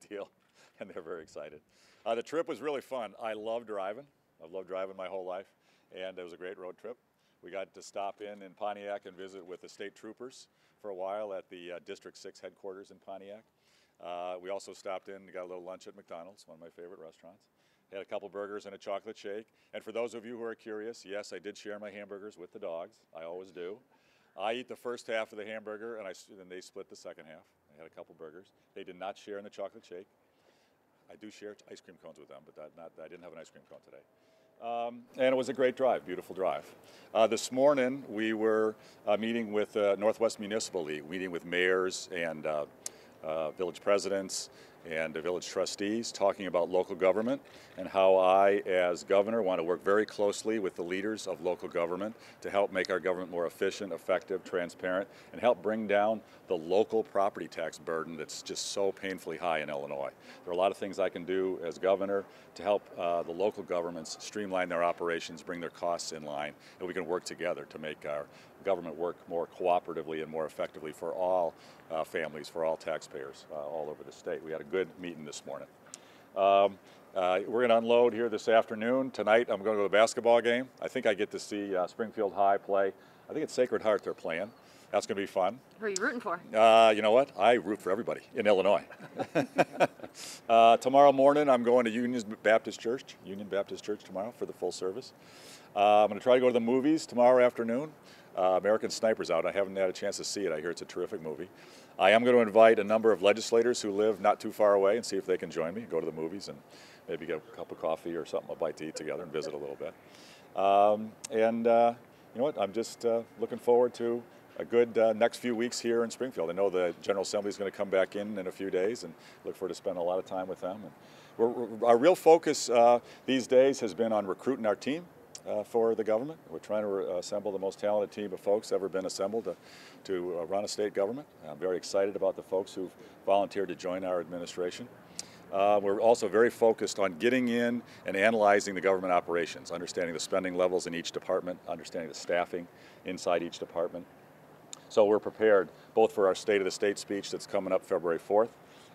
deal, and they're very excited. The trip was really fun. I love driving. I've loved driving my whole life, and it was a great road trip. We got to stop in Pontiac and visit with the state troopers for a while at the District 6 headquarters in Pontiac. We also stopped in and got a little lunch at McDonald's, one of my favorite restaurants. Had a couple burgers and a chocolate shake. And for those of you who are curious, yes, I did share my hamburgers with the dogs. I always do. I eat the first half of the hamburger, and then they split the second half. I had a couple burgers. They did not share in the chocolate shake. I do share ice cream cones with them, but I didn't have an ice cream cone today. And it was a great drive, beautiful drive. This morning, we were meeting with Northwest Municipal League, meeting with mayors and village presidents and the village trustees, talking about local government and how I, as governor, want to work very closely with the leaders of local government to help make our government more efficient, effective, transparent, and help bring down the local property tax burden that's just so painfully high in Illinois. There are a lot of things I can do as governor to help the local governments streamline their operations, bring their costs in line, and we can work together to make our government work more cooperatively and more effectively for all families, for all taxpayers all over the state. We had a good meeting this morning. We're going to unload here this afternoon. Tonight I'm going to go to the basketball game. I think I get to see Springfield High play. I think it's Sacred Heart they're playing. That's going to be fun. Who are you rooting for? You know what? I root for everybody in Illinois. Tomorrow morning I'm going to Union Baptist Church tomorrow for the full service. I'm going to try to go to the movies tomorrow afternoon. American Sniper's out. I haven't had a chance to see it. I hear it's a terrific movie. I am going to invite a number of legislators who live not too far away and see if they can join me, go to the movies and maybe get a cup of coffee or something, a bite to eat together and visit a little bit. You know what? I'm just looking forward to a good next few weeks here in Springfield. I know the General Assembly is going to come back in a few days and look forward to spending a lot of time with them. And our real focus these days has been on recruiting our team for the government. We're trying to assemble the most talented team of folks ever been assembled to run a state government. I'm very excited about the folks who've volunteered to join our administration. We're also very focused on getting in and analyzing the government operations, understanding the spending levels in each department, understanding the staffing inside each department. So we're prepared both for our State of the State speech that's coming up February 4th,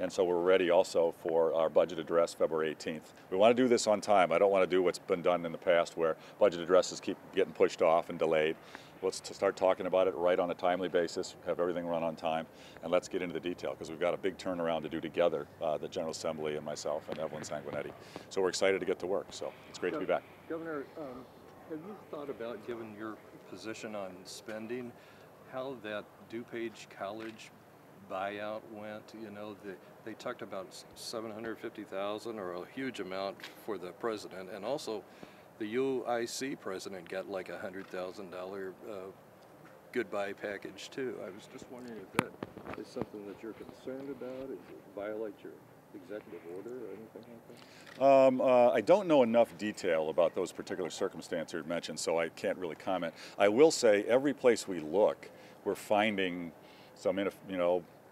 and so we're ready also for our budget address February 18th. We want to do this on time. I don't want to do what's been done in the past where budget addresses keep getting pushed off and delayed. Let's start talking about it right on a timely basis, have everything run on time, and let's get into the detail because we've got a big turnaround to do together, the General Assembly and myself and Evelyn Sanguinetti. So we're excited to get to work, so it's great to be back. Governor, have you thought about, given your position on spending, how that DuPage College buyout went? You know, they talked about $750,000 or a huge amount for the president, and also the UIC president got like a $100,000 goodbye package too. I was just wondering if that is something that you're concerned about. Does it violate your executive order or anything like that? I don't know enough detail about those particular circumstances you mentioned, so I can't really comment. I will say every place we look, we're finding some,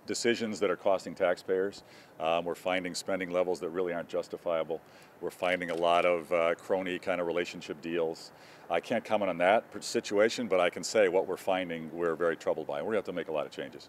decisions that are costing taxpayers. We're finding spending levels that really aren't justifiable. We're finding a lot of crony kind of relationship deals. I can't comment on that situation, but I can say what we're finding we're very troubled by. We're going to have to make a lot of changes.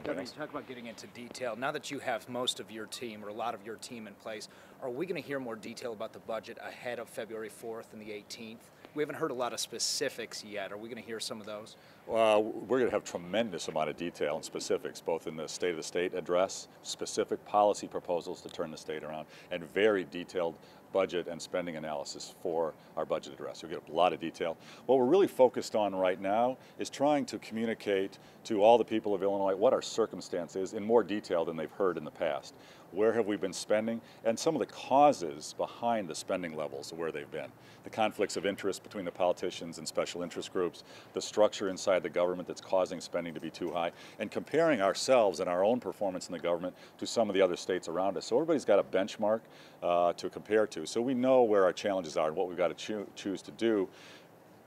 Governor, you talk about getting into detail. Now that you have most of your team or a lot of your team in place, are we going to hear more detail about the budget ahead of February 4th and the 18th? We haven't heard a lot of specifics yet. Are we going to hear some of those? Well, we're going to have tremendous amount of detail and specifics, both in the State of the State address, specific policy proposals to turn the state around, and very detailed budget and spending analysis for our budget address. You'll get a lot of detail. What we're really focused on right now is trying to communicate to all the people of Illinois what our circumstance is in more detail than they've heard in the past. Where have we been spending, and some of the causes behind the spending levels of where they've been. The conflicts of interest between the politicians and special interest groups, the structure inside the government that's causing spending to be too high, and comparing ourselves and our own performance in the government to some of the other states around us. So everybody's got a benchmark to compare to. So we know where our challenges are and what we've got to choose to do.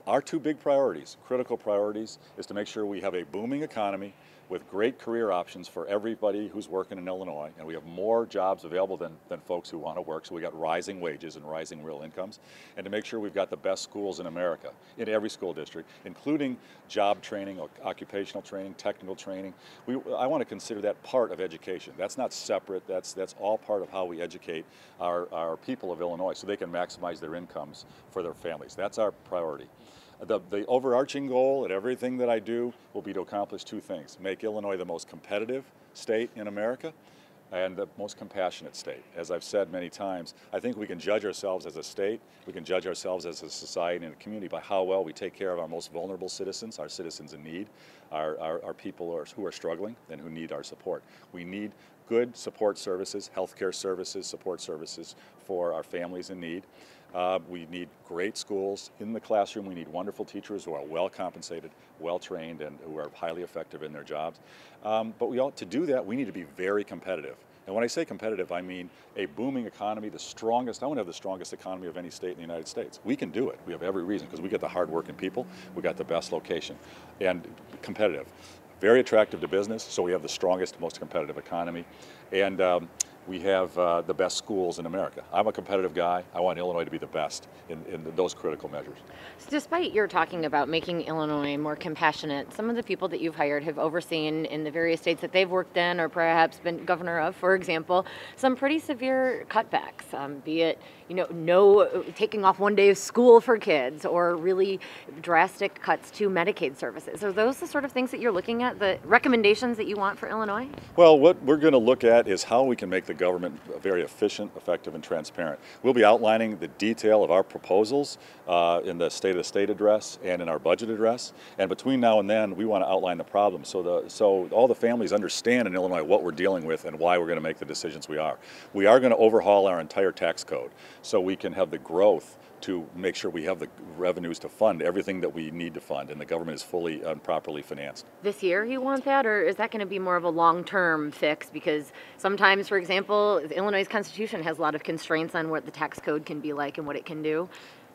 Our two big priorities, critical priorities, is to make sure we have a booming economy, with great career options for everybody who's working in Illinois, and we have more jobs available than folks who want to work, so we got rising wages and rising real incomes, and to make sure we've got the best schools in America, in every school district, including job training, occupational training, technical training. I want to consider that part of education. That's not separate, that's all part of how we educate our people of Illinois so they can maximize their incomes for their families. That's our priority. The overarching goal at everything that I do will be to accomplish two things: make Illinois the most competitive state in America and the most compassionate state. As I've said many times, I think we can judge ourselves as a state, we can judge ourselves as a society and a community by how well we take care of our most vulnerable citizens, our citizens in need, our people who are struggling and who need our support. We need good support services, healthcare services, support services for our families in need. We need great schools in the classroom. We need wonderful teachers who are well compensated, well trained, and who are highly effective in their jobs. But to do that, we need to be very competitive. And when I say competitive, I mean a booming economy, the strongest. I want to have the strongest economy of any state in the United States. We can do it. We have every reason because we got the hardworking people, we got the best location, and competitive. Very attractive to business, so we have the strongest, most competitive economy, and we have the best schools in America. I'm a competitive guy. I want Illinois to be the best in those critical measures. So despite your talking about making Illinois more compassionate, some of the people that you've hired have overseen in the various states that they've worked in or perhaps been governor of, for example, some pretty severe cutbacks, be it no taking off one day of school for kids or really drastic cuts to Medicaid services. Are those the sort of things that you're looking at, the recommendations that you want for Illinois? Well, what we're going to look at is how we can make the government very efficient, effective, and transparent. We'll be outlining the detail of our proposals in the State of the State address and in our budget address. And between now and then, we want to outline the problems so all the families understand in Illinois what we're dealing with and why we're going to make the decisions we are. We are going to overhaul our entire tax code so we can have the growth to make sure we have the revenues to fund everything that we need to fund, and the government is fully and properly financed. This year you want that, or is that going to be more of a long-term fix? Because sometimes, for example, Illinois' Constitution has a lot of constraints on what the tax code can be like and what it can do.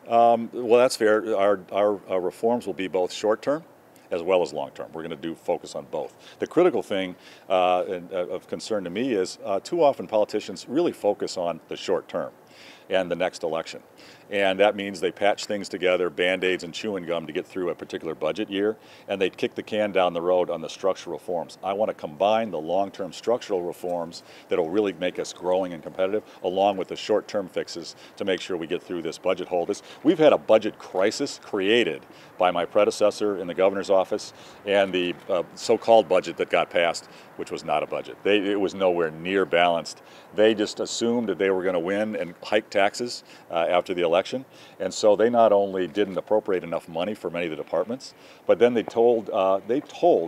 Well, that's fair. Our reforms will be both short-term as well as long-term. We're going to focus on both. The critical thing of concern to me is too often politicians really focus on the short term and the next election. And that means they patch things together, Band-Aids and chewing gum to get through a particular budget year, and they kick the can down the road on the structural reforms. I want to combine the long-term structural reforms that will really make us growing and competitive, along with the short-term fixes to make sure we get through this budget hole. We've had a budget crisis created by my predecessor in the governor's office and the so-called budget that got passed, which was not a budget. It was nowhere near balanced. They just assumed that they were going to win and hike taxes after the election, and so they not only didn't appropriate enough money for many of the departments, but then they told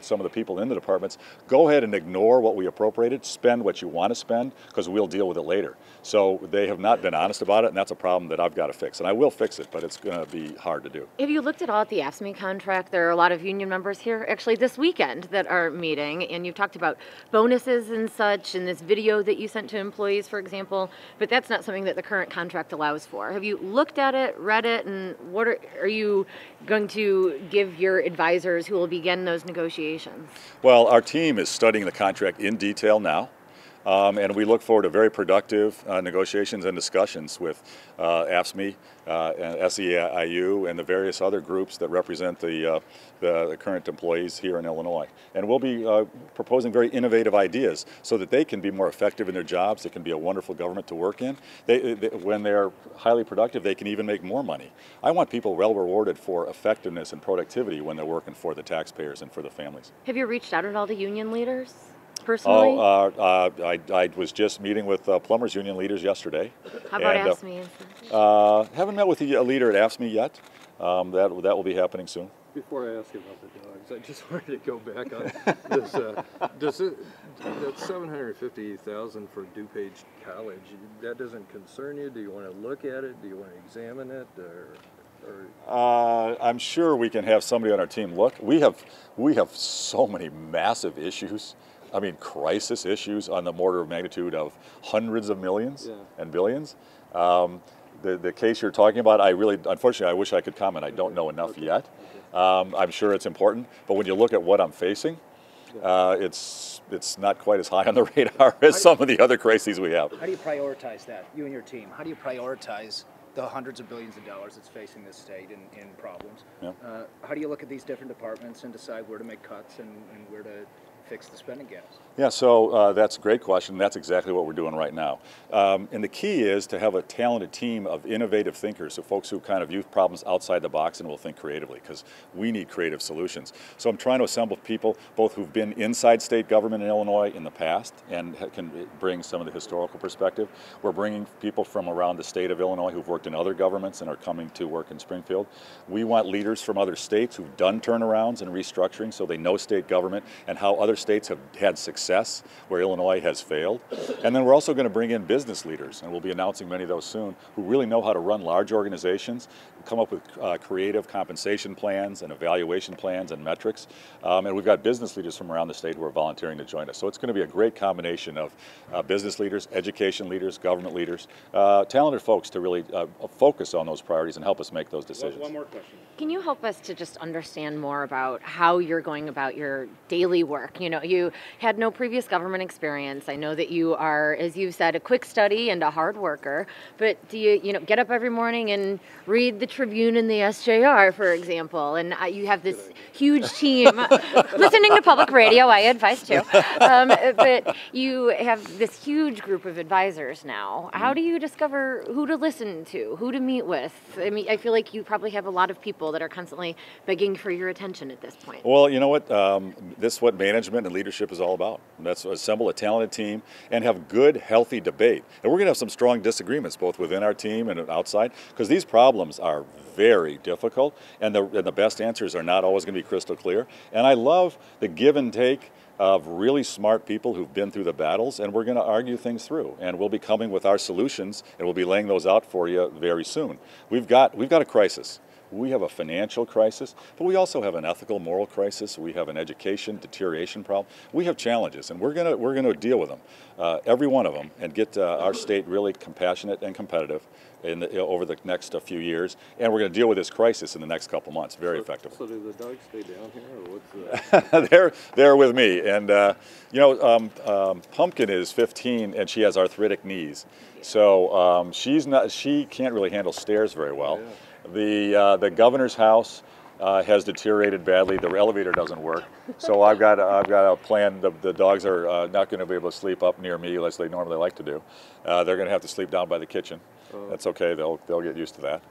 some of the people in the departments, go ahead and ignore what we appropriated, spend what you want to spend, because we'll deal with it later. So they have not been honest about it, and that's a problem that I've got to fix, and I will fix it, but it's going to be hard to do. Have you looked at all at the AFSCME contract? There are a lot of union members here actually this weekend that are meeting, and you've talked about bonuses and such in this video that you sent to employees, for example, but that's not something that the current contract allows for. Have you looked at it, read it, and what are you going to give your advisors who will begin those negotiations? Well, our team is studying the contract in detail now. And we look forward to very productive negotiations and discussions with AFSCME, and SEIU, and the various other groups that represent the current employees here in Illinois. And we'll be proposing very innovative ideas so that they can be more effective in their jobs. It can be a wonderful government to work in. When they're highly productive, they can even make more money. I want people well rewarded for effectiveness and productivity when they're working for the taxpayers and for the families. Have you reached out at all to union leaders? Personally? I was just meeting with plumbers union leaders yesterday. How about AFSCME? Haven't met with a leader at AFSCME yet. That will be happening soon. Before I ask you about the dogs, I just wanted to go back on this. That $750,000 for DuPage College, that doesn't concern you? Do you want to look at it? Do you want to examine it? I'm sure we can have somebody on our team look. We have so many massive issues. I mean, crisis issues on the order of magnitude of hundreds of millions and billions. The case you're talking about, unfortunately, I wish I could comment. I don't know enough yet. I'm sure it's important, but when you look at what I'm facing, it's not quite as high on the radar as some of the other crises we have. How do you prioritize that, you and your team? How do you prioritize the hundreds of billions of dollars that's facing this state in problems? Yeah. How do you look at these different departments and decide where to make cuts and where to fix the spending gaps? Yeah, so that's a great question. That's exactly what we're doing right now. And the key is to have a talented team of innovative thinkers, so folks who kind of view problems outside the box and will think creatively, because we need creative solutions. So I'm trying to assemble people both who've been inside state government in Illinois in the past and can bring some of the historical perspective. We're bringing people from around the state of Illinois who've worked in other governments and are coming to work in Springfield. We want leaders from other states who've done turnarounds and restructuring, so they know state government and how other states have had success where Illinois has failed. And then we're also going to bring in business leaders, and we'll be announcing many of those soon, who really know how to run large organizations, come up with creative compensation plans and evaluation plans and metrics. And we've got business leaders from around the state who are volunteering to join us. So it's going to be a great combination of business leaders, education leaders, government leaders, talented folks to really focus on those priorities and help us make those decisions. One more question. Can you help us to just understand more about how you're going about your daily work? You know, you had no previous government experience. I know that you are, as you said, a quick study and a hard worker, but do you get up every morning and read the Tribune and the SJR, for example, and you have this huge team listening to public radio, I advise too, but you have this huge group of advisors now. How do you discover who to listen to, who to meet with? I mean, I feel like you probably have a lot of people that are constantly begging for your attention at this point. Well, you know what? This is what management and leadership is all about. That's assemble a talented team and have good, healthy debate. And we're going to have some strong disagreements, both within our team and outside, because these problems are very difficult, and the best answers are not always going to be crystal clear. And I love the give and take of really smart people who've been through the battles, and we're going to argue things through. And we'll be coming with our solutions, and we'll be laying those out for you very soon. We've got a crisis. We have a financial crisis, but we also have an ethical, moral crisis. We have an education deterioration problem. We have challenges, and we're gonna deal with them, every one of them, and get our state really compassionate and competitive over the next few years. And we're going to deal with this crisis in the next couple months very effectively. So do the dogs stay down here, or what's the... They're with me, and Pumpkin is 15, and she has arthritic knees, so she can't really handle stairs very well. Yeah. The governor's house has deteriorated badly. The elevator doesn't work, so I've got a plan. The dogs are not going to be able to sleep up near me as they normally like to do. They're going to have to sleep down by the kitchen. That's okay. They'll get used to that.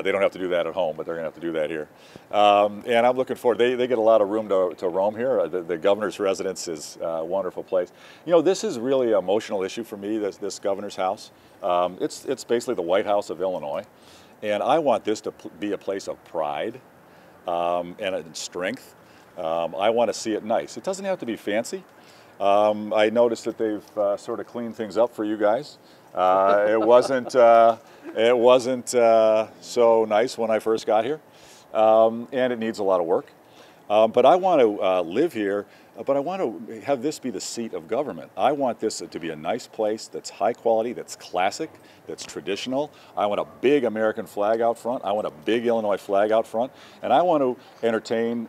They don't have to do that at home, but they're going to have to do that here. And I'm looking forward. They get a lot of room to roam here. The governor's residence is a wonderful place. You know, this is really an emotional issue for me. This governor's house. It's basically the White House of Illinois, and I want this to be a place of pride and strength. I want to see it nice. It doesn't have to be fancy. I noticed that they've sort of cleaned things up for you guys. It wasn't so nice when I first got here, and it needs a lot of work. But I want to live here, but I want to have this be the seat of government. I want this to be a nice place that's high quality, that's classic, that's traditional. I want a big American flag out front. I want a big Illinois flag out front. And I want to entertain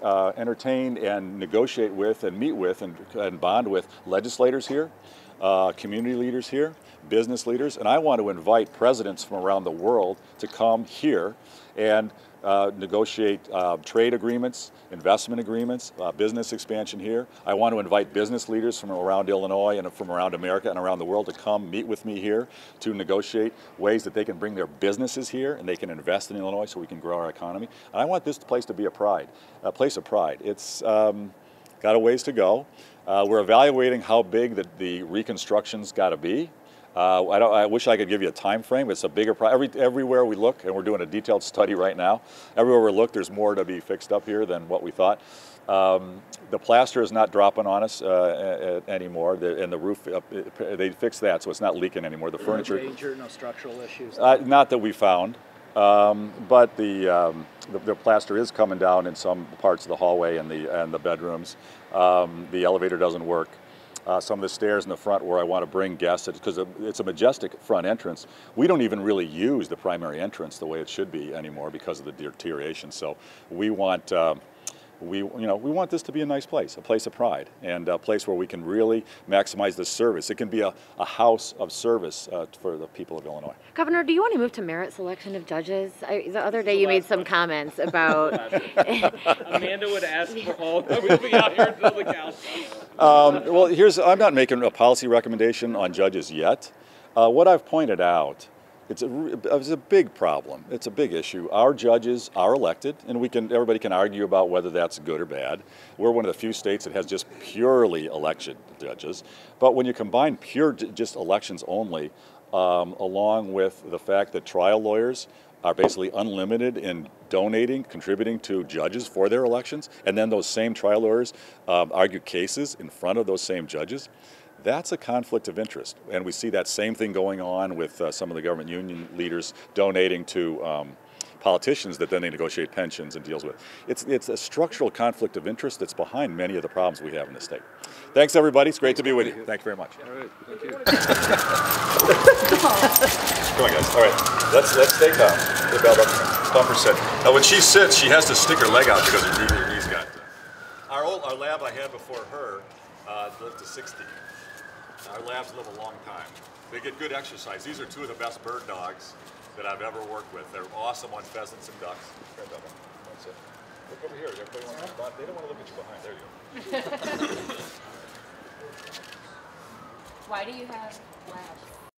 and negotiate with and meet with and bond with legislators here, community leaders here, business leaders, and I want to invite presidents from around the world to come here and negotiate trade agreements, investment agreements, business expansion here. I want to invite business leaders from around Illinois and from around America and around the world to come meet with me here to negotiate ways that they can bring their businesses here and they can invest in Illinois so we can grow our economy. And I want this place to be a place of pride. It's got a ways to go. We're evaluating how big the reconstruction's got to be. I wish I could give you a time frame. It's a bigger problem. Everywhere we look, and we're doing a detailed study right now, everywhere we look, there's more to be fixed up here than what we thought. The plaster is not dropping on us anymore, and the roof, they fixed that, so it's not leaking anymore. The furniture... No danger, no structural issues? Not that we found, but the plaster is coming down in some parts of the hallway and the bedrooms. The elevator doesn't work. Some of the stairs in the front where I want to bring guests, because it's a majestic front entrance. We don't even really use the primary entrance the way it should be anymore because of the deterioration. So we want we want this to be a nice place, a place of pride, and a place where we can really maximize the service. It can be a house of service for the people of Illinois. Governor, do you want to move to merit selection of judges? The other day you made some comments about... Amanda would ask for all. We'll be out here until the cows. Well, I'm not making a policy recommendation on judges yet. What I've pointed out, it's a big problem. It's a big issue. Our judges are elected, and everybody can argue about whether that's good or bad. We're one of the few states that has just purely elected judges. But when you combine pure just elections only, along with the fact that trial lawyers are basically unlimited in donating, contributing to judges for their elections, and then those same trial lawyers argue cases in front of those same judges, that's a conflict of interest. And we see that same thing going on with some of the government union leaders donating to politicians that then they negotiate pensions and deals with. It's a structural conflict of interest that's behind many of the problems we have in the state. Thanks, everybody. It's great to be with you. Thank you very much. All right, thank you. Come on, guys. All right, let's stay calm. The bell bumper said. Now, when she sits, she has to stick her leg out because her knees got. Our lab I had before her lived to 60. Our labs live a long time. They get good exercise. These are two of the best bird dogs that I've ever worked with. They're awesome on pheasants and ducks. That's it. Look over here. Everybody wants to spot. They don't want to look at you behind. There you go. Why do you have labs?